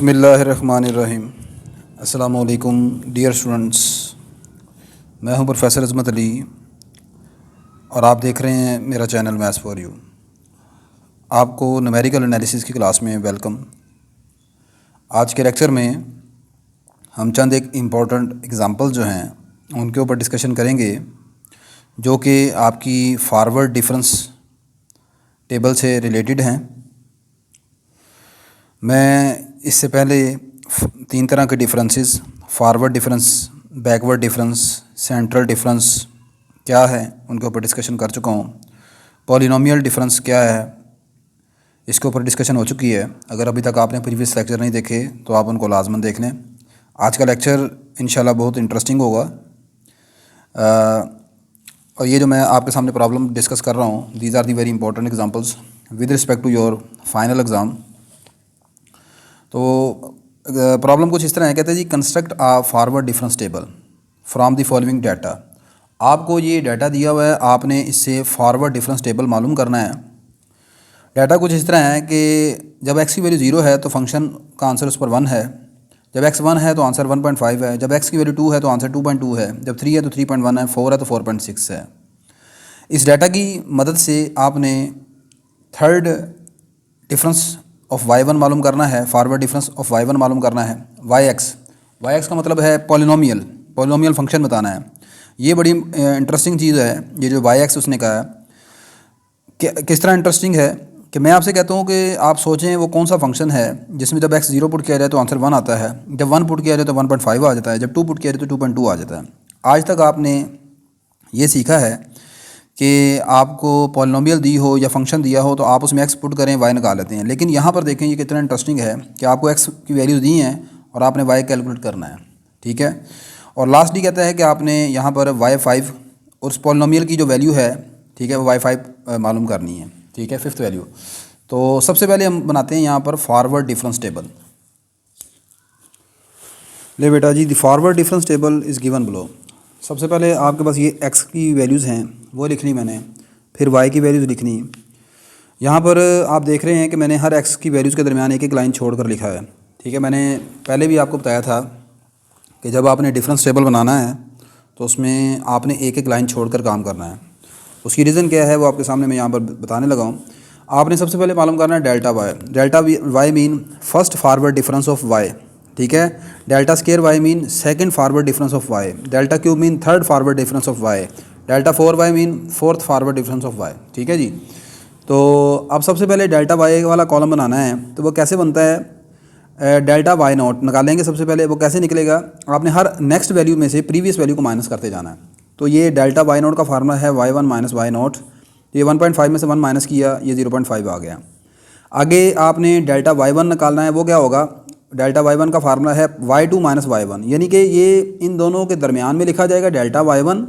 बिस्मिल्लाहिर्रहमानिर्रहीम। अस्सलामुअलैकुम dear students, मैं हूं प्रोफेसर अज़मत अली और आप देख रहे हैं मेरा चैनल मैथ्स फॉर यू। आपको न्यूमेरिकल एनालिसिस की क्लास में वेलकम। आज के लेक्चर में हम चंद एक इम्पॉर्टेंट एग्ज़ाम्पल जो हैं उनके ऊपर डिस्कशन करेंगे, जो कि आपकी फॉरवर्ड डिफरेंस टेबल से रिलेटेड हैं। मैं इससे पहले 3 तरह के differences, forward difference, backward difference, central difference क्या है उनके ऊपर डिस्कशन कर चुका हूँ। पॉलिनोमियल डिफरेंस क्या है इसके ऊपर डिस्कशन हो चुकी है। अगर अभी तक आपने प्रीवियस लेक्चर नहीं देखे तो आप उनको लाजमन देख लें। आज का लेक्चर इंशाल्लाह बहुत इंटरेस्टिंग होगा। और ये जो मैं आपके सामने प्रॉब्लम डिस्कस कर रहा हूँ, these are the very important examples with respect to your final exam. तो प्रॉब्लम कुछ इस तरह है, कहते हैं जी construct a forward difference table from the following data. आपको ये डाटा दिया हुआ है, आपने इससे फॉरवर्ड डिफरेंस टेबल मालूम करना है। डाटा कुछ इस तरह है कि जब x की वैल्यू 0 है तो फंक्शन का आंसर उस पर 1 है, जब x 1 है तो आंसर 1.5 है, जब x की वैल्यू 2 है तो आंसर 2.2 है, जब 3 है तो 3.1 है, 4 है तो 4.6 है। इस डाटा की मदद से आपने थर्ड डिफरेंस ऑफ y1 मालूम करना है, फॉरवर्ड डिफरेंस ऑफ y1 मालूम करना है। y x का मतलब है पॉलिनोमियल फंक्शन बताना है। ये बड़ी इंटरेस्टिंग चीज़ है, ये जो y x उसने कहा है कि किस तरह इंटरेस्टिंग है कि मैं आपसे कहता हूँ कि आप सोचें वो कौन सा फंक्शन है जिसमें जब x 0 पुट किया जाए तो आंसर 1 आता है, जब 1 पुट किया जाए तो 1.5 आ जाता है, जब 2 पुट किया जाए तो 2.2 आ जाता है। आज तक आपने ये सीखा है कि आपको पॉलिनोमियल दी हो या फंक्शन दिया हो तो आप उसमें x पुट करें, y निकाल लेते हैं। लेकिन यहाँ पर देखें ये कितना इंटरेस्टिंग है कि आपको x की वैल्यूज़ दी हैं और आपने y कैलकुलेट करना है, ठीक है। और लास्टली कहता है कि आपने यहाँ पर y5 और उस पॉलिनोमियल की जो वैल्यू है, ठीक है, वो y5 मालूम करनी है, ठीक है, 5th वैल्यू। तो सबसे पहले हम बनाते हैं यहाँ पर फॉरवर्ड डिफरेंस टेबल। ले बेटा जी, the forward difference table is given below. सबसे पहले आपके पास ये x की वैल्यूज़ हैं वो लिखनी मैंने, फिर y की वैल्यूज़ लिखनी। यहाँ पर आप देख रहे हैं कि मैंने हर x की वैल्यूज़ के दरमियान एक एक लाइन छोड़कर लिखा है, ठीक है। मैंने पहले भी आपको बताया था कि जब आपने डिफरेंस टेबल बनाना है तो उसमें आपने एक एक लाइन छोड़कर काम करना है। उसकी रीज़न क्या है वो आपके सामने मैं यहाँ पर बताने लगा हूँ। आपने सबसे पहले मालूम करना है delta y mean first forward difference of y, ठीक है। Delta square y mean second forward difference of y, delta cube mean third forward difference of y, delta 4y mean fourth forward difference of y, ठीक है जी। तो अब सबसे पहले delta y वाला column बनाना है तो वो कैसे बनता है, डेल्टा y नॉट निकालेंगे सबसे पहले। वो कैसे निकलेगा, आपने हर नेक्स्ट वैल्यू में से प्रीवियस वैल्यू को माइनस करते जाना है। तो ये डेल्टा y नॉट का फार्मूला है y1 माइनस y नॉट। ये 1.5 में से 1 माइनस किया, ये 0.5 आ गया। आगे आपने डेल्टा y1 निकालना है, वो क्या होगा, डेल्टा y1 का फार्मूला है y2 माइनस y1, यानी कि ये इन दोनों के दरमियान में लिखा जाएगा डेल्टा y1,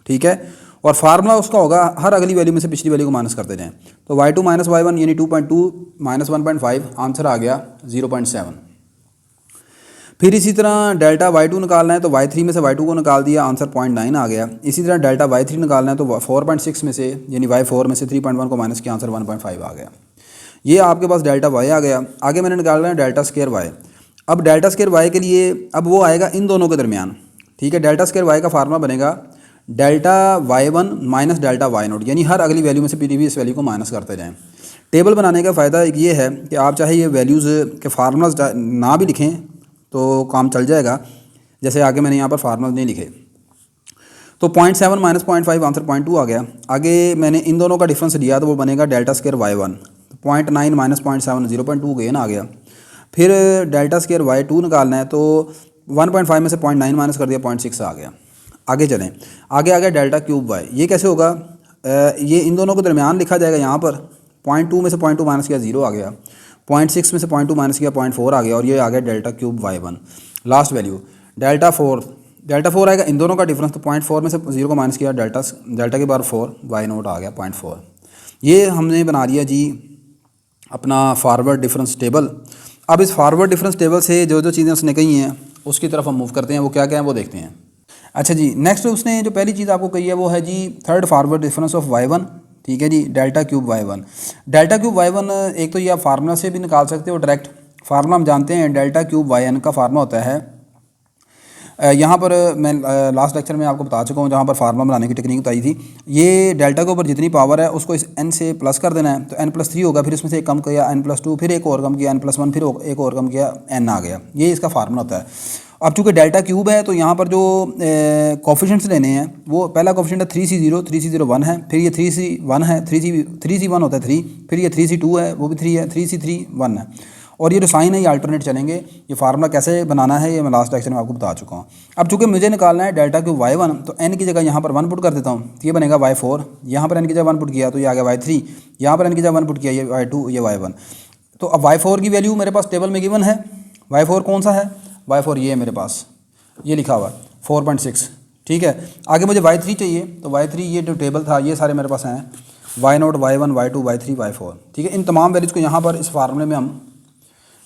ठीक है। और फार्मूला उसका होगा हर अगली वैल्यू में से पिछली वैल्यू को माइनस करते जाएं। तो y2 माइनस y1 यानी 2.2 माइनस 1.5, आंसर आ गया 0.7। फिर इसी तरह डेल्टा y2 निकालना है तो y3 में से y2 को निकाल दिया, आंसर 0.9 आ गया। इसी तरह डेल्टा y3 निकालना है तो 4.6 में से यानी y4 में से 3.1 को माइनस किया, आंसर 1.5 आ गया। ये आपके पास डेल्टा y आ गया। आगे मैंने निकालना है डेल्टा स्केयर y। अब डेल्टा स्केयर y के लिए अब वो आएगा इन दोनों के दरमियान, ठीक है। डेल्टा स्केयर y का फार्मूला बनेगा delta y1 minus delta y note, यानी हर अगली वैल्यू में से प्रीवियस वैल्यू को माइनस करते जाएँ। टेबल बनाने का फ़ायदा एक ये है कि आप चाहे ये वैल्यूज़ के फार्मूलाज ना भी लिखें तो काम चल जाएगा। जैसे आगे मैंने यहाँ पर फार्मूला नहीं लिखे तो 0.7 माइनस 0.5 आंसर 0.2 आ गया। आगे मैंने इन दोनों का डिफरेंस लिया तो वो बनेगा डेल्टा स्केयर y1, 0.9 माइनस 0.7 0.2 गेन आ गया। फिर डेल्टा स्केयर y2 निकालना है तो 1.5 में से 0.9 माइनस कर दिया, 0.6 आ गया। आगे चलें, आगे आ गया डेल्टा क्यूब y। ये कैसे होगा, ये इन दोनों के दरमियान लिखा जाएगा। यहाँ पर 0.2 में से 0.2 माइनस किया 0 आ गया, 0.6 में से 0.2 माइनस किया 0.4 आ गया, और ये आ गया delta cube y1। Last value delta 4 आएगा, इन दोनों का डिफरेंस। तो 0.4 में से 0 को माइनस किया, डेल्टा के बाद 4 y नोट आ गया 0.4। ये हमने बना लिया जी अपना फॉरवर्ड डिफरेंस टेबल। अब इस फॉरवर्ड डिफरेंस टेबल से जो जो चीज़ें उसने कही हैं उसकी तरफ हम मूव करते हैं। वो क्या क्या है वो देखते हैं। अच्छा जी, नेक्स्ट उसने जो पहली चीज़ आपको कही है वो है जी third forward difference of y1, ठीक है जी, delta cube y1। Delta cube y1 एक तो ये आप फार्मूला से भी निकाल सकते हो डायरेक्ट, फार्मूला हम जानते हैं, डेल्टा क्यूब वाई एन का फार्मूला होता है। यहाँ पर मैं लास्ट लेक्चर में आपको बता चुका हूँ, जहाँ पर फार्मूला बनाने की टेक्निक बताई थी। ये डेल्टा के ऊपर जितनी पावर है उसको इस n से प्लस कर देना है, तो n+3 होगा, फिर इसमें से एक कम किया n+2, फिर एक और कम किया n+1, फिर एक और कम किया n आ गया। ये इसका फार्मूला होता है। अब चूँकि डेल्टा क्यूब है तो यहाँ पर जो कोफिशिएंट्स लेने हैं, वो पहला कोफिशिएंट है 3c0, 3c0 1 है, फिर ये 3c1 है, 3c1 होता है 3, फिर ये 3c2 है, वो भी 3 है, 3c3 1 है, और ये जो साइन है ये अल्टरनेट चलेंगे। ये फार्मूला कैसे बनाना है ये मैं लास्ट लेक्चर में आपको बता चुका हूँ। अब चूँकि मुझे निकालना है डेल्टा क्यूब y1, तो n की जगह यहाँ पर 1 पुट कर देता हूँ, तो ये बनेगा y4। यहाँ पर n की जगह 1 पुट किया तो ये आ गया y3, यहाँ पर n की जगह 1 पुट किया ये y2, ये y1। तो अब y4 की वैल्यू मेरे पास टेबल में गिवन है। y4 कौन सा है? y4 ये है मेरे पास, ये लिखा हुआ 4.6। ठीक है, आगे मुझे y3 चाहिए, तो y3 ये जो टेबल था ये सारे मेरे पास हैं, y0, y1, y2, y3, y4। ठीक है, इन तमाम वैल्यूज़ को यहाँ पर इस फार्मूले में हम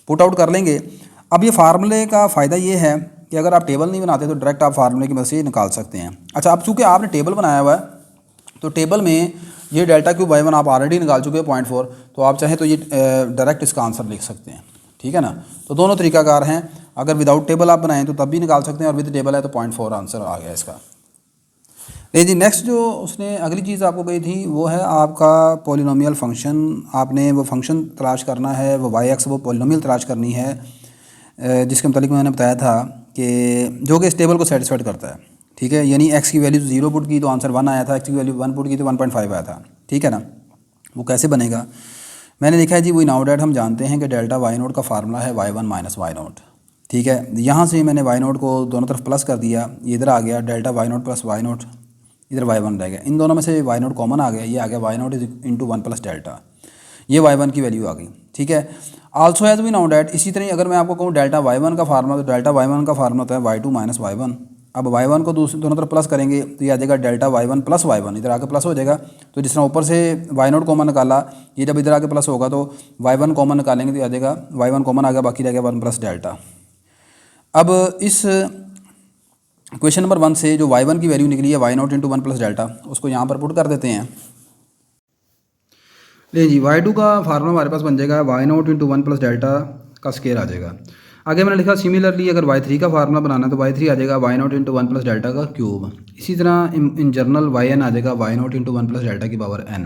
पुट आउट कर लेंगे। अब ये फार्मूले का फ़ायदा ये है कि अगर आप टेबल नहीं बनाते तो डायरेक्ट आप फार्मूले की मदद से निकाल सकते हैं। अच्छा, अब चूँकि आपने टेबल बनाया हुआ है तो टेबल में ये डेल्टा क्यूब y1 आप ऑलरेडी निकाल चुके हैं 0.4, तो आप चाहें तो ये डायरेक्ट इसका आंसर लिख सकते हैं। ठीक है ना, तो दोनों तरीकाकार हैं। अगर विदाउट टेबल आप बनाएं तो तब भी निकाल सकते हैं, और विद टेबल है तो 0.4 आंसर आ गया इसका। नहीं जी, नेक्स्ट जो उसने अगली चीज़ आपको कही थी वो है आपका पॉलिनोमियल फंक्शन। आपने वो फंक्शन तलाश करना है, वो y(x) वो पॉलिनोमियल तलाश करनी है, जिसके मतलब मैंने बताया था कि जो कि इस टेबल को सेटिस्फाइड करता है। ठीक है, यानी x की वैल्यू 0 पुट की तो आंसर 1 आया था, x की वैल्यू 1 पुट की तो 1.5 आया था। ठीक है ना, वो कैसे बनेगा मैंने लिखा है जी, वी नाउ डैट हम जानते हैं कि डेल्टा y0 का फार्मूला है y1 माइनस y0। ठीक है, यहाँ से मैंने y0 को दोनों तरफ प्लस कर दिया, ये इधर आ गया डेल्टा y0 प्लस y0, इधर y1 रह गया, इन दोनों में से y0 कॉमन आ गया, ये आ गया y0 is into 1 plus delta, ये y1 की वैल्यू आ गई। ठीक है, also as we now that, इसी तरह अगर मैं आपको कहूँ डेल्टा y1 का फार्मूला, तो डेल्टा y1 का फार्मूला होता है y2 माइनस y1। अब y1 को दोनों तरफ प्लस करेंगे तो ये आ जाएगा डेल्टा y1 प्लस y1, इधर आके प्लस हो जाएगा। तो जिस तरह ऊपर से y0 कॉमन निकाला, ये जब इधर आके प्लस होगा तो y1 कॉमन निकालेंगे तो ये आ जाएगा y1 कॉमन आ गया, बाकी रह गया 1 प्लस डेल्टा। अब इस क्वेश्चन नंबर 1 से जो y1 की वैल्यू निकली है y0 इंटू 1 प्लस डेल्टा, उसको यहाँ पर पुट कर देते हैं। ले जी, y2 का फार्मूला हमारे पास बन जाएगा y0 इंटू 1 प्लस डेल्टा का स्केयर आ जाएगा। आगे मैंने लिखा सिमिलरली अगर y3 का फार्मूला बनाना है तो y3 आ जाएगा y0 इंटू 1 प्लस डेल्टा का क्यूब। इसी तरह इन जनरल yn आ जाएगा y0 इंटू 1 प्लस डेल्टा की पावर n।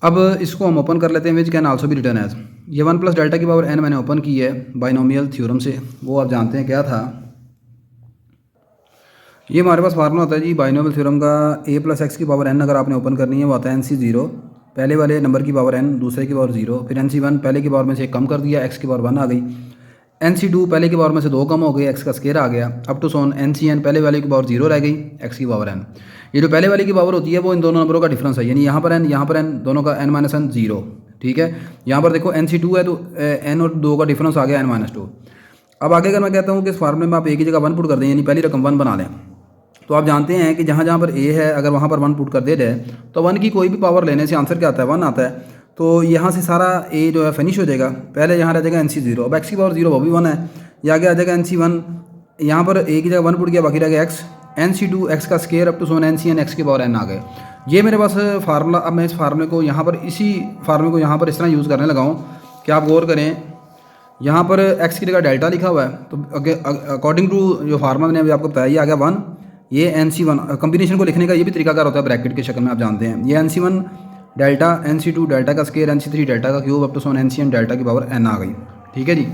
अब इसको हम ओपन कर लेते हैं, विच कैन आल्सो भी रिटर्न एज, ये 1 प्लस डेल्टा की पावर n मैंने ओपन की है बाइनोमियल थ्योरम से, वो आप जानते हैं क्या था। ये हमारे पास फार्मूला होता है जी बाइनोमियल थ्योरम का, a प्लस एक्स की पावर n अगर आपने ओपन करनी है वो आता है NC0, पहले वाले नंबर की पावर n, दूसरे की पावर 0, फिर NC1 पहले की पावर में से एक कम कर दिया, x की पावर 1 आ गई, NC2 पहले की पावर में से 2 कम हो गए, x का स्केयर आ गया, अप टू सोन NCn पहले वाले की पावर 0 रह गई, x की पावर n। ये जो पहले वाले की पावर होती है वो इन दोनों नंबरों का डिफरेंस है, यानी यहाँ पर n, यहाँ पर n, दोनों का n माइनस n 0। ठीक है, यहाँ पर देखो NC2 है तो n और 2 का डिफरेंस आ गया n-2। अब आगे अगर मैं कहता हूँ कि इस फार्मूले में आप एक ही जगह 1 पुट कर दें, यानी पहली रकम 1 बना लें, तो आप जानते हैं कि जहाँ जहाँ पर a है अगर वहाँ पर 1 पुट कर दे जाए तो 1 की कोई भी पावर लेने से आंसर क्या आता है 1 आता है। तो यहाँ से सारा a जो है फिनिश हो जाएगा, पहले यहाँ रह जाएगा NC0, अब x की पावर 0 वो भी 1 है, ये आगे आ जाएगा NC1, यहाँ पर a की जगह 1 पुट किया, बाकी रह गया x, NC2 x का square up to so on NCn x की पावर n आ गए। ये मेरे पास फार्मूला। अब मैं इस फार्मूले को यहाँ पर, इसी फार्मूले को यहाँ पर इस तरह यूज़ करने लगा हूँ कि आप गौर करें, यहाँ पर x की जगह डेल्टा लिखा हुआ है, तो अकॉर्डिंग टू जो फार्मूला मैंने अभी आपको बताया ये आ गया 1, ये NC1 कम्बिनेशन को लिखने का ये भी तरीकाकार होता है ब्रैकेट के शक्ल में, आप जानते हैं, ये NC1 डेल्टा, NC2 डेल्टा का स्केयर, NC3 डेल्टा का cube up to so on NCn delta की पावर n आ गई। ठीक है जी।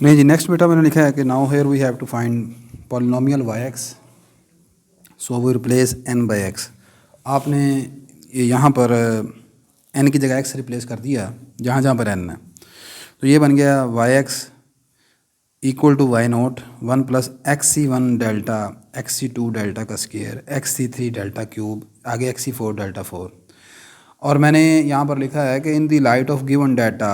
नहीं जी, नेक्स्ट बेटा मैंने लिखा है कि now here we have to find polynomial y(x), so we replace n by x। आपने यहाँ पर n की जगह x रिप्लेस कर दिया जहाँ जहाँ पर n है, तो ये बन गया y(x) equal to y0 1 plus xc1 delta, xc2 delta का स्केयर, xc3 डेल्टा क्यूब, आगे xc4 डेल्टा 4। और मैंने यहाँ पर लिखा है कि in the light of given data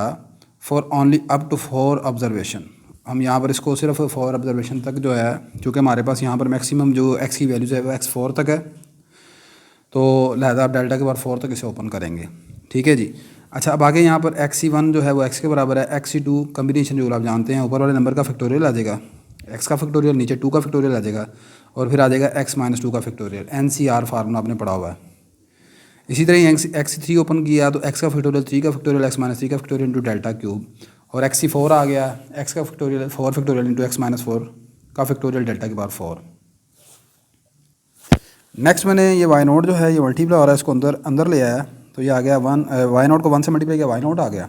for only up to 4 observation. हम यहाँ पर इसको सिर्फ 4 ऑब्जर्वेशन तक जो है, चूँकि हमारे पास यहाँ पर मैक्सिमम जो x की वैल्यूज़ है वो x4 तक है, तो लिहाजा आप डेल्टा के बाद 4 तक इसे ओपन करेंगे। ठीक है जी। अच्छा, अब आगे यहाँ पर xc1 जो है वो x के बराबर है, xc2 कम्बिनेशन रूल आप जानते हैं, ऊपर वाले नंबर का फैक्टोरियल आ जाएगा, x का फैक्टोरियल, नीचे 2 का फैक्टोरियल आ जाएगा, और फिर आ जाएगा x-2 का फैक्टोरियल। NCR फार्मूला आपने पढ़ा हुआ है, इसी तरह एक्स 3 ओपन किया तो एक्स का फैक्टोरियल 3 का फैक्टोरियल एक्स माइनस 3 का फैक्टोरियल इंटू डेल्टा क्यूब, और एक्स 4 आ गया, एक्स का factorial 4 factorial into x minus 4 का फैक्टोरियल डेल्टा की पावर 4। नेक्स्ट मैंने ये वाई नोट जो है ये मल्टीप्लाई हो रहा है, इसको अंदर अंदर ले आया तो ये आ गया 1, वाई नोट को 1 से मल्टीप्लाई किया, वाई नोट आ गया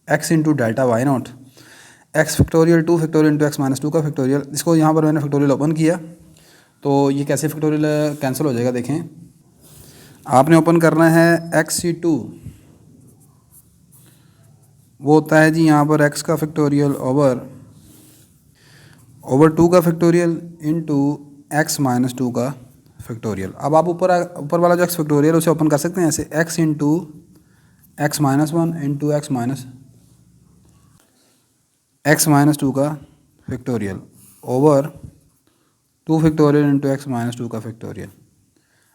x into delta y naught, x factorial 2 factorial into x minus 2 का फैक्टोरियल। इसको यहाँ पर मैंने फैक्टोरियल ओपन किया तो ये कैसे फैक्टोरियल कैंसिल हो जाएगा, देखें आपने ओपन करना है x2, वो होता है जी यहाँ पर x का फैक्टोरियल ओवर 2 का फैक्टोरियल इंटू एक्स माइनस 2 का फैक्टोरियल। अब आप ऊपर वाला जो x फैक्टोरियल उसे ओपन कर सकते हैं ऐसे, x into x minus 1 into x minus 2 का factorial over 2 factorial into x minus 2 का फैक्टोरियल।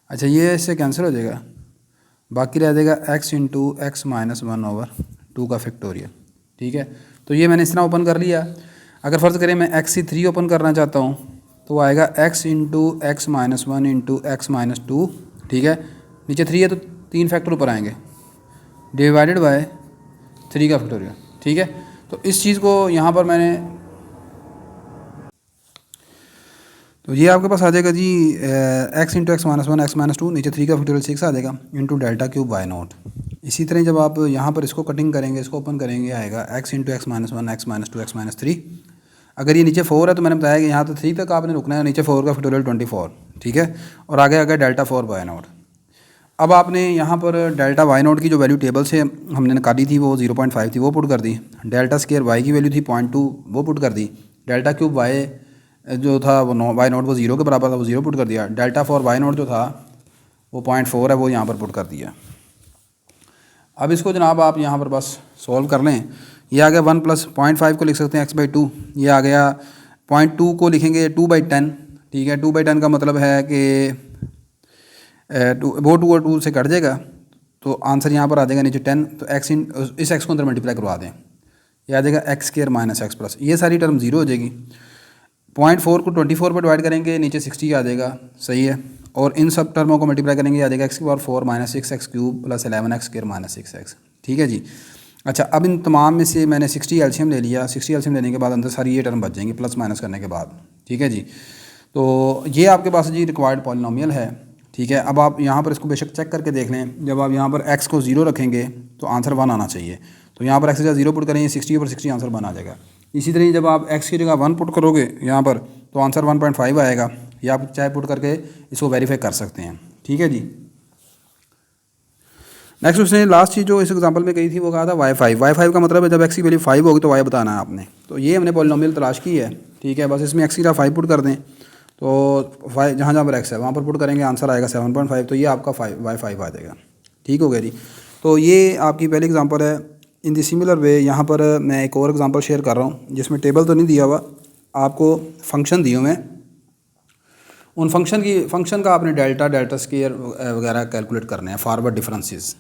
अच्छा ये इससे कैंसिल हो जाएगा, बाकी रह जाएगा x into x minus 1 over 2 का फैक्टोरियल। ठीक है, तो ये मैंने इस तरह ओपन कर लिया। अगर फ़र्ज़ करें मैं x3 ओपन करना चाहता हूँ तो वो आएगा x into x minus 1 into x minus 2, ठीक है, नीचे 3 है तो 3 फैक्टर ऊपर आएंगे, डिवाइडेड बाय 3 का फैक्टोरियल। ठीक है, तो इस चीज़ को यहाँ पर मैंने, तो ये आपके पास आ जाएगा जी x into x minus 1 x minus 2, नीचे 3 का फैक्टोरियल 6 आ जाएगा into delta cube y naught. इसी तरह जब आप यहाँ पर इसको कटिंग करेंगे, इसको ओपन करेंगे, आएगा x into x minus 1 x minus 2 x minus 3। अगर ये नीचे 4 है तो मैंने बताया कि यहाँ तो 3 तक आपने रुकना है, नीचे 4 का फैक्टोरियल 24, ठीक है, और आगे आ गया डेल्टा 4 वाई नोट। अब आपने यहाँ पर डेल्टा वाई नोट की जो वैल्यू टेबल से हमने निकाली थी वो 0.5 थी, वो पुट कर दी। डेल्टा स्केयर वाई की वैल्यू थी 0.2, वो पुट कर दी। डेल्टा क्यूब वाई जो था वो वाई नोट वो 0 के बराबर था, वो 0 पुट कर दिया। डेल्टा 4 वाई नोट जो था वो 0.4 है, वो यहाँ पर पुट कर दिया। अब इसको जनाब आप यहाँ पर बस सॉल्व कर लें। ये आ गया 1 प्लस 0.5 को लिख सकते हैं x/2, ये आ गया 0.2 को लिखेंगे 2/10, ठीक है, 2/10 का मतलब है कि वो 2 और 2 से कट जाएगा तो आंसर यहाँ पर आ जाएगा नीचे 10, तो इस x को अंदर मल्टीप्लाई करवा दें, ये आ जाएगा x square minus x plus, ये सारी टर्म 0 हो जाएगी। 0.4 को 24 पर डिवाइड करेंगे, नीचे 60 आ जाएगा, सही है, और इन सब टर्मों को मल्टीप्लाई करेंगे, आ जाएगा x की power 4 minus 6x cube plus 11x square minus 6x। ठीक है जी। अच्छा, अब इन तमाम में से मैंने 60 एलसीएम ले लिया, 60 एलसीएम लेने के बाद अंदर सारी ये टर्म बच जाएंगी प्लस माइनस करने के बाद। ठीक है जी, तो ये आपके पास जी रिक्वायर्ड पॉलिनोमियल है। ठीक है, अब आप यहाँ पर इसको बेशक चेक करके देख लें, जब आप यहाँ पर x को 0 रखेंगे तो आंसर 1 आना चाहिए, तो यहाँ पर x की जगह 0 पुट करेंगे, 60 पर 60 आंसर 1 आ जाएगा। इसी तरह जब आप x की जगह 1 पुट करोगे यहाँ पर तो आंसर 1.5 आएगा, या आप चाहे पुट करके इसको वेरीफाई कर सकते हैं। ठीक है जी। नेक्स्ट उसने लास्ट चीज़ जो इस एग्जांपल में कही थी वो कहा था y5 का मतलब है जब x की वैल्यू 5 होगी तो y बताना है आपने, तो ये हमने पॉलिनोमियल तलाश की है। ठीक है, बस इसमें x की जगह 5 पुट कर दें तो 5 जहाँ जहाँ पर x है वहाँ पर पुट करेंगे, आंसर आएगा 7.5, तो ये आपका y5 आ जाएगा। ठीक हो गया जी। तो ये आपकी पहली एग्जांपल है। इन द सिमिलर वे यहाँ पर मैं एक और एग्जांपल शेयर कर रहा हूँ जिसमें टेबल तो नहीं दिया हुआ, आपको फंक्शन दिए हुए हैं, उन फंक्शन का आपने डेल्टा स्केयर वगैरह कैलकुलेट करने हैं, फॉरवर्ड डिफरेंसेस।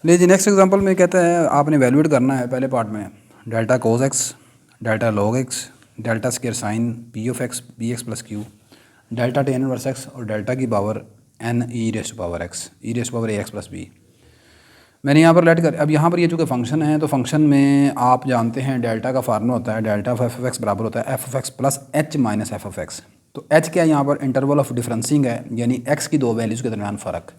ले जी, नेक्स्ट एग्जांपल में कहता है आपने वैल्यूएट करना है पहले पार्ट में delta cos X, delta log X, delta square sine P of X B X plus Q, delta tan inverse X और डेल्टा की power N E raised power X E raised power ए x plus B. मैंने यहाँ पर late कर, अब यहाँ पर ये चूँकि फंक्शन है तो फंक्शन में आप जानते हैं डेल्टा का फार्मूला होता है delta of F of x बराबर होता है f of x plus h minus f of x. तो एच क्या है यहाँ पर इंटरवल ऑफ डिफरेंसिंग है, यानी एक्स की दो वैल्यूज़ के दरमियान फ़र्क।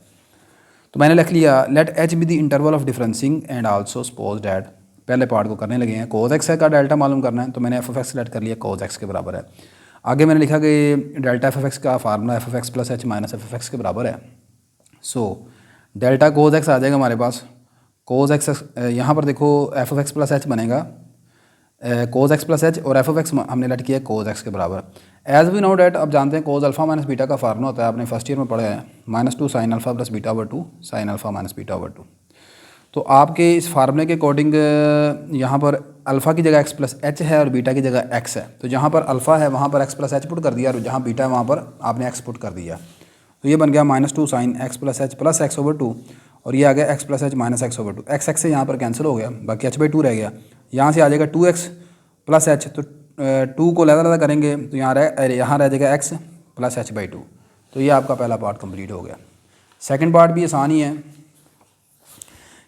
तो मैंने लिख लिया let H be the interval of differencing and also suppose that, पहले पार्ट को करने लगे हैं, कोज एक्स का डेल्टा मालूम करना है तो मैंने एफ ऑफ एक्स सेलेक्ट कर लिया, कोज एक्स के बराबर है। आगे मैंने लिखा कि डेल्टा एफ ऑफ एक्स का formula f of x plus h minus f of x के बराबर है। सो डेल्टा कोज एक्स आ जाएगा हमारे पास, कोज एक्स यहाँ पर देखो F of x plus H बनेगा कोज एक्स प्लस एच, और एफ ऑफ एक्स हमने लेट किया कोज एक्स के बराबर। एज वी नो डैट, अब जानते हैं कोज अल्फा माइनस बीटा का फार्मूला होता है, आपने फर्स्ट ईयर में पढ़ा है -2 sine alpha plus beta over 2 sine alpha minus beta over 2। तो आपके इस फार्मूले के अकॉर्डिंग यहाँ पर अल्फ़ा की जगह एक्स प्लस एच है और बीटा की जगह एक्स है, तो जहाँ पर अल्फ़ा है वहाँ पर एक्स प्लस एच पुट कर दिया और जहाँ बीटा है वहाँ पर आपने एक्स पुट कर दिया, तो ये बन गया -2 sine x plus h plus x over 2, और ये आ गया x plus h minus x over 2। X x से यहाँ पर कैंसिल हो गया, बाकी h/2 रह गया। यहाँ से आ जाएगा 2x प्लस एच, तो 2 को लहदा करेंगे तो यहाँ रह जाएगा x प्लस h/2, तो ये आपका पहला पार्ट कंप्लीट हो गया। सेकंड पार्ट भी आसान ही है।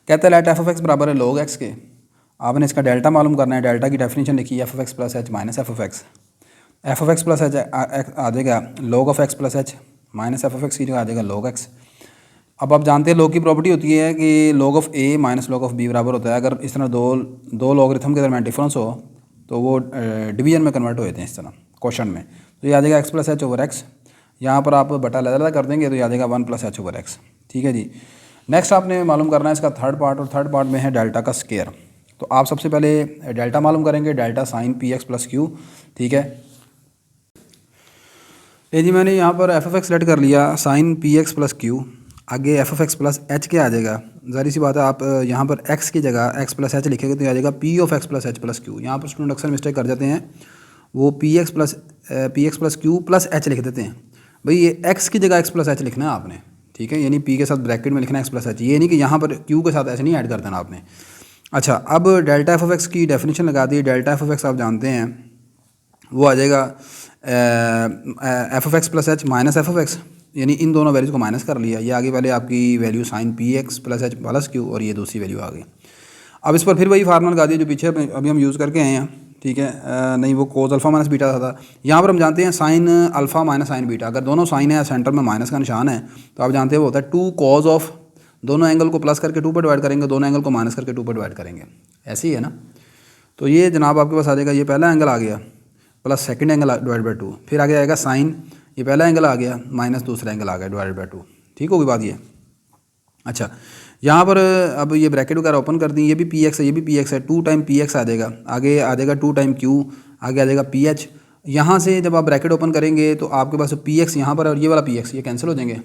कहते हैं लेट एफ ऑफ एक्स बराबर है log x के। आपने इसका डेल्टा मालूम करना है। डेल्टा की डेफिनेशन लिखी f of x plus h minus f of x. F of x plus h आ जाएगा log of x plus h minus f of x की जगह आ जाएगा log एक्स। अब आप जानते हैं log की प्रॉपर्टी होती है कि log of a minus log of b बराबर होता है। अगर इस तरह दो लॉगरिथम के दरमियान डिफरेंस हो तो वो डिवीजन में कन्वर्ट हो जाते हैं इस तरह क्वेश्चन में। तो ये आ जाएगा x plus H over x. यहाँ पर आप बटा अलग कर देंगे तो ये आ जाएगा 1 प्लस एच ओवर एक्स। ठीक है जी। नेक्स्ट आपने मालूम करना है इसका थर्ड पार्ट, और थर्ड पार्ट में है डेल्टा का स्केयर। तो आप सबसे पहले डेल्टा मालूम करेंगे, delta sine p x plus q. ठीक है ये जी, मैंने यहाँ पर एफ ऑफ एक्स सेलेक्ट कर लिया sine p x plus q. आगे f of x plus h क्या आ जाएगा, ज़ाहिर सी बात है आप यहाँ पर एक्स की जगह एक्स प्लस एच लिखेंगे तो आ जाएगा P of x plus h plus Q. यहाँ पर स्टूडेंट अक्सर मिस्टेक कर जाते हैं, वो P x plus q plus H लिख देते हैं। भाई ये एक्स की जगह एक्स प्लस एच लिखना है आपने। ठीक है, यानी पी के साथ ब्रैकेट में लिखना है एक्स प्लस एच, ये नहीं कि यहाँ पर क्यू के साथ एच नहीं ऐड कर देना आपने। अच्छा, अब डेल्टा एफ ऑफ एक्स की डेफिनेशन लगा दी। डेल्टा एफ ऑफ एक्स आप जानते हैं वो आ जाएगा F of x plus h minus f of x, यानी इन दोनों वैल्यूज़ को माइनस कर लिया। ये आगे वाले आपकी value sine p x plus h plus q, और ये दूसरी वैल्यू आ गई। अब इस पर फिर वही फार्मूला लगा दिया जो पीछे अभी हम यूज़ करके आए हैं। ठीक है, नहीं वो कोस अल्फ़ा माइनस बीटा था। यहाँ पर हम जानते हैं sign alpha minus sine beta, अगर दोनों साइन है सेंटर में माइनस का निशान है तो आप जानते हैं वो होता है 2 कॉज ऑफ, दोनों एंगल को प्लस करके 2 पर डिवाइड करेंगे, दोनों एंगल को माइनस करके 2 पर डिवाइड करेंगे। ऐसे ही है ना। तो ये जनाब आपके पास आ जाएगा, ये पहला एंगल आ गया plus second angle divide by 2, फिर आगे आएगा साइन, ये पहला एंगल आ गया माइनस दूसरा एंगल आ गया डिवाइड बाई 2। ठीक होगी बात ये। अच्छा, यहाँ पर अब ये ब्रैकेट वगैरह ओपन कर दी, ये भी पी एक्स है, ये भी पी एक्स है, 2 टाइम पी एक्स आ जाएगा, आगे आ जाएगा 2 टाइम क्यू, आगे आ जाएगा पी एच। यहाँ से जब आप ब्रैकेट ओपन करेंगे तो आपके पास पी एक्स यहाँ पर और ये वाला पी एक्स ये कैंसिल हो जाएंगे,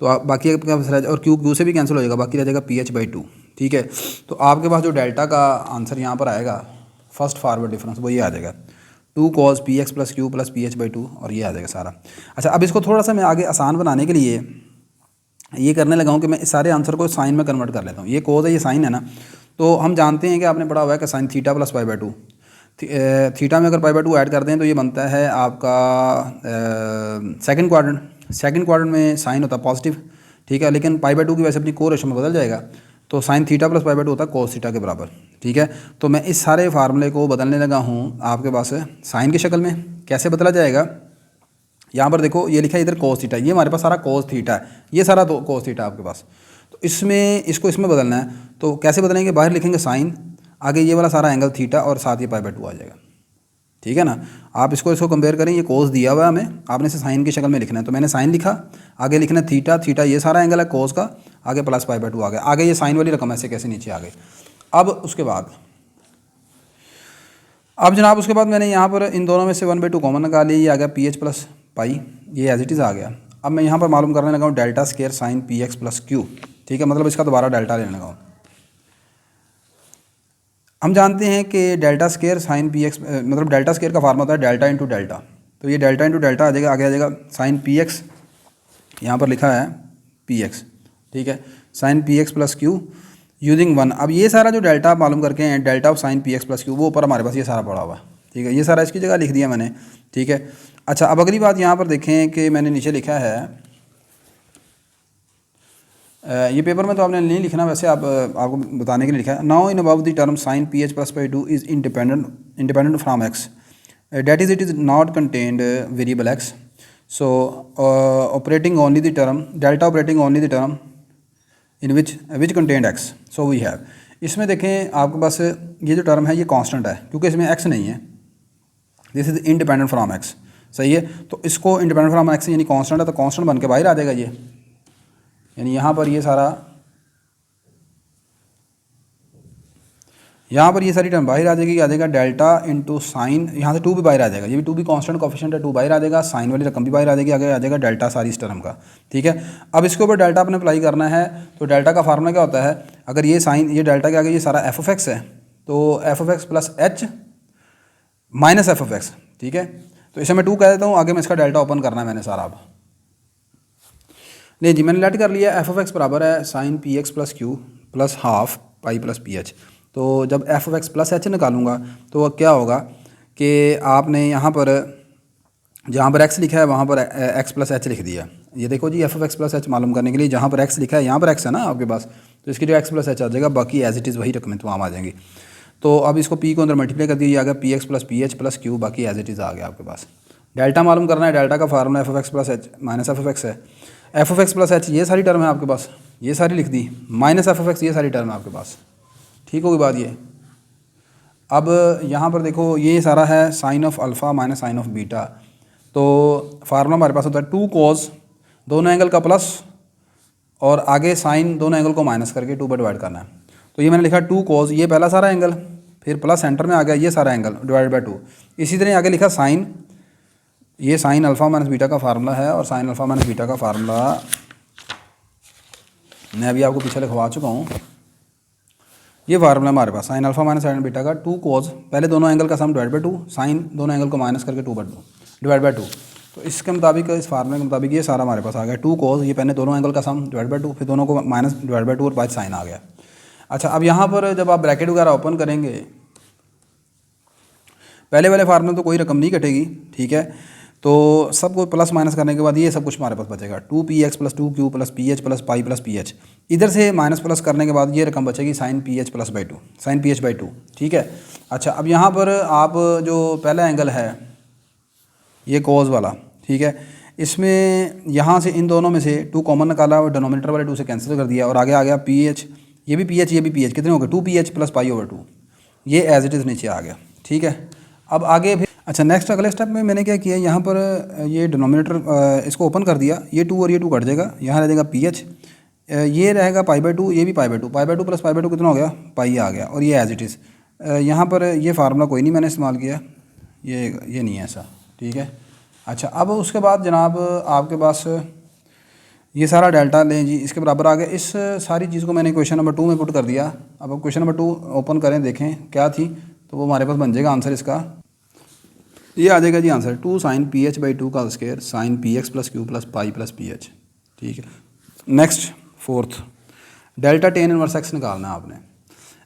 तो आप बाकी आपके पास और क्यू से भी कैंसिल हो जाएगा, बाकी रह जाएगा पी एच बाई 2। ठीक है, तो आपके पास जो डेल्टा का आंसर यहाँ पर आएगा फर्स्ट फॉरवर्ड डिफरेंस वो ये आ जाएगा 2 cos P x plus q plus p h by 2, और ये आ जाएगा सारा। अच्छा, अब इसको थोड़ा सा मैं आगे आसान बनाने के लिए ये करने लगा हूँ कि मैं इस सारे आंसर को साइन में कन्वर्ट कर लेता हूँ। ये कोस है, ये साइन है ना, तो हम जानते हैं कि आपने पढ़ा हुआ है कि sine theta plus pi by 2। Theta में अगर पाई बाई 2 ऐड कर दें तो ये बनता है आपका सेकंड क्वाड्रेंट। सेकंड क्वाड्रेंट में साइन होता है पॉजिटिव। ठीक है, लेकिन पाई बाई 2 की वजह से अपनी को रेशो में बदल जाएगा, तो sine theta plus pi by 2 होता है कोस थीटा के बराबर। ठीक है, तो मैं इस सारे फार्मूले को बदलने लगा हूँ आपके पास साइन की शक्ल में। कैसे बदला जाएगा, यहाँ पर देखो ये लिखा है इधर कोस थीटा, ये हमारे पास सारा कोस थीटा है, ये सारा तो कोस थीटा आपके पास। तो इसमें इसको इसमें बदलना है, तो कैसे बदलेंगे, बाहर लिखेंगे साइन, आगे ये वाला सारा एंगल थीटा और साथ ही पाई बाई 2 आ जाएगा। ठीक है ना, आप इसको कंपेयर करें, ये कोस दिया हुआ है हमें, आपने इसे साइन की शक्ल में लिखना है, तो मैंने साइन लिखा, आगे लिखना है थीटा, थीटा ये सारा एंगल है कोस का, आगे प्लस पाई बाई 2 आ गया, आगे ये साइन वाली रकम ऐसे कैसे नीचे आ गई। अब उसके बाद जनाब उसके बाद मैंने यहाँ पर इन दोनों में से 1/2 कॉमन निकाली, ये आ गया पी एच प्लस पाई, ये एज इट इज़ आ गया। अब मैं यहाँ पर मालूम करने लगा हूँ delta square sine p x plus q. ठीक है, मतलब इसका दोबारा डेल्टा लेने लगा हूँ। हम जानते हैं कि delta square sine p x मतलब डेल्टा स्केयर का फार्मूला होता है डेल्टा इंटू डेल्टा, तो ये डेल्टा इंटू डेल्टा आ जाएगा, आगे आ जाएगा साइन पी एक्स, यहाँ पर लिखा है पी एक्स। ठीक है, sine p x plus q using 1। अब ये सारा जो डेल्टा आप मालूम करके हैं delta of sine p x plus Q, वो ऊपर हमारे पास ये सारा पड़ा हुआ है। ठीक है, ये सारा इसकी जगह लिख दिया मैंने। ठीक है, अच्छा अब अगली बात यहाँ पर देखें कि मैंने नीचे लिखा है, ये पेपर में तो आपने नहीं लिखना, वैसे आपको बताने के लिए लिखा है, now in about the term sine p h plus by 2 is independent from x, that is it is not contained variable x, so operating only the term delta operating only the term in which contained x, so we have. इसमें देखें आपके पास ये जो term है ये constant है, क्योंकि इसमें एक्स नहीं है, this is independent from x. सही है, तो इसको इंडिपेंडेंट फ्राम एक्स यानी कांस्टेंट है, तो कांस्टेंट बन के बाहर आ जाएगा ये, यानी यहाँ पर ये सारा, यहाँ पर ये सारी टर्म बाहर आ जाएगी, आ जाएगा डेल्टा इंटू साइन, यहाँ से 2 भी बाहर आ जाएगा, ये भी 2 भी कांस्टेंट कोफिशिएंट है, 2 बाहर आ जाएगा, साइन वाली रकम भी बाहर आ जाएगी, आगे आ जाएगा डेल्टा सारी इस टर्म का। ठीक है, अब इसके ऊपर डेल्टा आपने अप्लाई करना है, तो डेल्टा का फार्मूला क्या होता है, अगर ये साइन ये डेल्टा के आगे ये सारा एफ ऑफ एक्स है, तो F of x plus h minus f of x. ठीक है, तो इसे मैं 2 कह देता हूँ, आगे मैं इसका डेल्टा ओपन करना है मैंने सारा। अब नहीं जी, मैंने लेट कर लिया, एफ ऑफ एक्स बराबर है sine p x plus q plus half pi plus p h. तो जब f of x plus h निकालूंगा तो क्या होगा कि आपने यहाँ पर जहाँ पर x लिखा है वहाँ पर x प्लस एच लिख दिया। ये देखो जी f of x plus H मालूम करने के लिए जहाँ पर x लिखा है यहाँ पर x है ना आपके पास, तो इसकी जो x प्लस एच आ जाएगा, बाकी एज इट इज़ वही रकमें तमाम आ जाएंगी। तो अब इसको p को अंदर मल्टीप्लाई कर दिया, आ गया p x plus p h plus q, बाकी एज इट इज़ आ गया आपके पास। डेल्टा मालूम करना है, डेल्टा का formula f of x plus h minus f of x है। F of x plus h ये सारी टर्म है आपके पास, ये सारी लिख दी, माइनस एफ ऑफ एक्स ये सारी टर्म है आपके पास। ठीक होगी बात ये। अब यहाँ पर देखो ये सारा है sine of alpha minus sine of beta, तो फार्मूला हमारे पास होता है 2 cos, दोनों एंगल का प्लस और आगे साइन दोनों एंगल को माइनस करके 2 पर डिवाइड करना है। तो ये मैंने लिखा 2 cos, ये पहला सारा एंगल, फिर प्लस सेंटर में आ गया ये सारा एंगल डिवाइड बाय 2। इसी तरह आगे लिखा साइन, ये साइन अल्फ़ा माइनस बीटा का फार्मूला है, और साइन अल्फ़ा माइनस बीटा का फार्मूला मैं अभी आपको पीछे लिखवा चुका हूँ। ये फार्मूला हमारे पास sine alpha minus sine beta का 2 cos, पहले दोनों एंगल का सम डिवाइड बाय 2, साइन दोनों एंगल को माइनस करके 2 बाय 2 डिवाइड बाय 2। तो इसके मुताबिक, इस फार्मूले के मुताबिक ये सारा हमारे पास आ गया 2 cos, ये पहले दोनों एंगल का सम डिवाइड बाय 2, फिर दोनों को माइनस डिवाइड बाय 2 और बाद साइन आ गया। अच्छा, अब यहाँ पर जब आप ब्रैकेट वगैरह ओपन करेंगे, पहले वाले फार्मूले तो कोई रकम नहीं कटेगी, ठीक है, तो सबको प्लस माइनस करने के बाद ये सब कुछ हमारे पास बचेगा 2px plus 2q plus ph plus pi plus ph। इधर से माइनस प्लस करने के बाद ये रकम बचेगी sine ph plus by 2, sine ph by 2, ठीक है। अच्छा, अब यहाँ पर आप जो पहला एंगल है ये cos वाला, ठीक है, इसमें यहाँ से इन दोनों में से 2 कॉमन निकाला और डिनोमिनेटर वाले 2 से कैंसिल कर दिया, और आगे आ गया ph, ये भी ph ये भी ph, कितने हो गए 2ph प्लस पाई ओवर 2, ये एज इट इज़ नीचे आ गया, ठीक है। अब आगे फिर अच्छा नेक्स्ट अगले स्टेप में मैंने क्या किया, यहाँ पर ये डिनोमिनेटर इसको ओपन कर दिया, ये 2 और ये 2 कट जाएगा, यहाँ रह जाएगा ph, ये रहेगा पाई बाई 2, ये भी pi by 2, pi by 2 plus pi by 2 कितना हो गया, पाई आ गया, और ये एज इट इज़। यहाँ पर ये फार्मूला कोई नहीं मैंने इस्तेमाल किया, ये नहीं है ऐसा, ठीक है। अच्छा, अब उसके बाद जनाब आपके पास ये सारा डेल्टा लें जी, इसके बराबर आ गया। इस सारी चीज़ को मैंने क्वेश्चन नंबर 2 में पुट कर दिया। अब क्वेश्चन नंबर 2 ओपन करें, देखें क्या थी, तो वो हमारे पास बन जाएगा आंसर इसका, ये आ जाएगा जी answer 2 sine p h by 2 का square sine p x plus q plus pi plus p h, ठीक है। Next fourth, delta tan inverse x निकालना है आपने।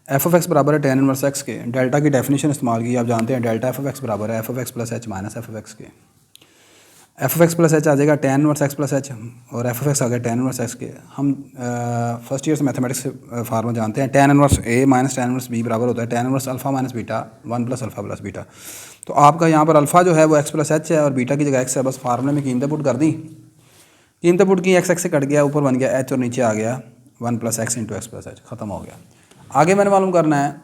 एफ ऑफ एक्स बराबर है टेन इनवर्स एक्स के, डेल्टा की डेफिनेशन इस्तेमाल की, आप जानते हैं डेल्टा एफ ऑफ एक्स बराबर है f of x plus h minus f of x के। F of x plus h आ जाएगा tan inverse x plus h, और एफ ऑफ एक्स आ गया टेन इनवर्स एक्स के। हम फर्स्ट ईयर से मैथमेटिक्स से फार्मूला जानते हैं, tan inverse a minus tan inverse b बराबर होता है tan inverse alpha minus beta 1 plus alpha plus beta. तो आपका यहाँ पर अल्फ़ा जो है वो एक्स प्लस एच है और बीटा की जगह एक्स है, बस फार्मूले में कीमतें पुट कर दी, कीमतें पुट की, एक्स एक्स से कट गया, ऊपर बन गया एच और नीचे आ गया 1 plus x into x plus H, ख़त्म हो गया। आगे मैंने मालूम करना है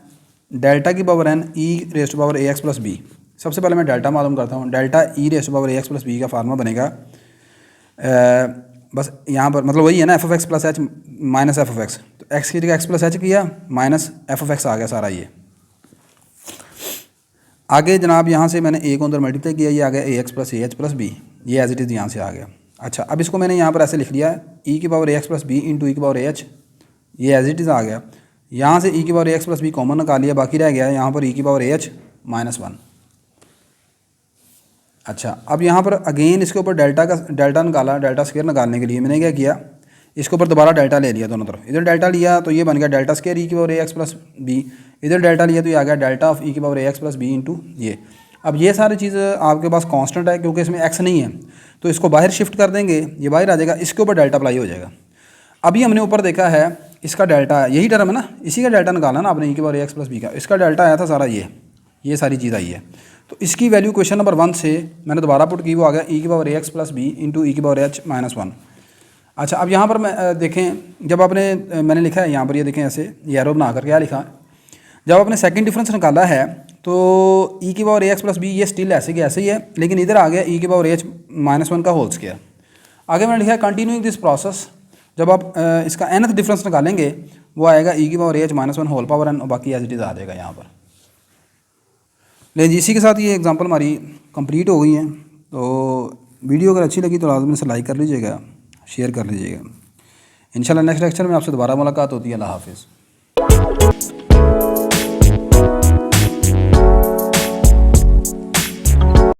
डेल्टा की power N E raised power ए एक्स प्लस बी। सबसे पहले मैं डेल्टा मालूम करता हूँ, डेल्टा ई रेस्ट पावर ए एक्स प्लस बी का फार्मूला बनेगा बस यहाँ पर मतलब वही है ना, f of x plus h minus f of x, तो एक्स की जगह एक्स प्लस एच किया माइनस एफ ऑफ एक्स आ गया सारा ये। आगे जनाब यहाँ से मैंने ए को अंदर मल्टीप्लाई किया, ये आ गया a x plus a h plus b, ये एज इट इज़ यहाँ से आ गया। अच्छा, अब इसको मैंने यहाँ पर ऐसे लिख लिया ई की पावर ए एक्स प्लस बी इंटू ई की पावर ए एच, ये एज इट इज़ आ गया। यहाँ से ई की पावर ए एक्स प्लस बी कॉमन निकाल लिया, बाकी रह गया यहाँ पर ई की पावर ए एच माइनस 1। अच्छा, अब यहाँ पर अगेन इसके ऊपर डेल्टा निकाला, डेल्टा स्क्वायर निकालने के लिए मैंने क्या किया, इसके ऊपर दोबारा डेल्टा ले लिया दोनों तरफ, इधर डेल्टा लिया तो ये बन गया डेल्टा स्क्वायर ई की पावर ए एक्स प्लस बी, इधर डेल्टा लिया तो ये आ गया डेल्टा ऑफ ई की पावर ए एक्स प्लस बी इंटू ये। अब ये सारी चीज़ आपके पास कांस्टेंट है क्योंकि इसमें एक्स नहीं है, तो इसको बाहर शिफ्ट कर देंगे, ये बाहर आ जाएगा, इसके ऊपर डेल्टा अप्लाई हो जाएगा। अभी हमने ऊपर देखा है इसका डेल्टा, यही टर्म है ना, इसी का डेल्टा निकाला ना आपने ई की पावर ए एक्स प्लस बी का, इसका डेल्टा आया था सारा ये सारी चीज़ आई है। तो इसकी वैल्यू क्वेश्चन नंबर 1 से मैंने दोबारा पुट की, वो आ गया ई की पावर ए एक्स प्लस बी इंटू ई की पावर एच माइनस 1। अच्छा, अब यहाँ पर मैं देखें, जब आपने मैंने लिखा है यहाँ पर, ये देखें ऐसे ये एरो बना कर क्या लिखा, जब आपने सेकंड डिफरेंस निकाला है तो ई की पावर ए एक्स प्लस बी ये स्टिल ऐसे के ऐसे ही है, लेकिन इधर आ गया ई की पावर एच माइनस 1 का होल स्क्वायर। आगे मैंने लिखा है कंटिन्यूइंग दिस प्रोसेस, जब आप इसका nth डिफरेंस निकालेंगे वो आएगा ई की power h minus 1 whole power n, और बाकी एज इट इज़ आ जाएगा यहाँ पर। लेकिन इसी के साथ ये एग्जांपल हमारी कंप्लीट हो गई है। तो वीडियो अगर अच्छी लगी तो लाजमी से लाइक कर लीजिएगा, शेयर कर लीजिएगा। इंशाल्लाह नेक्स्ट लेक्चर में आपसे दोबारा मुलाकात होती है। अल्लाह हाफ़िज़।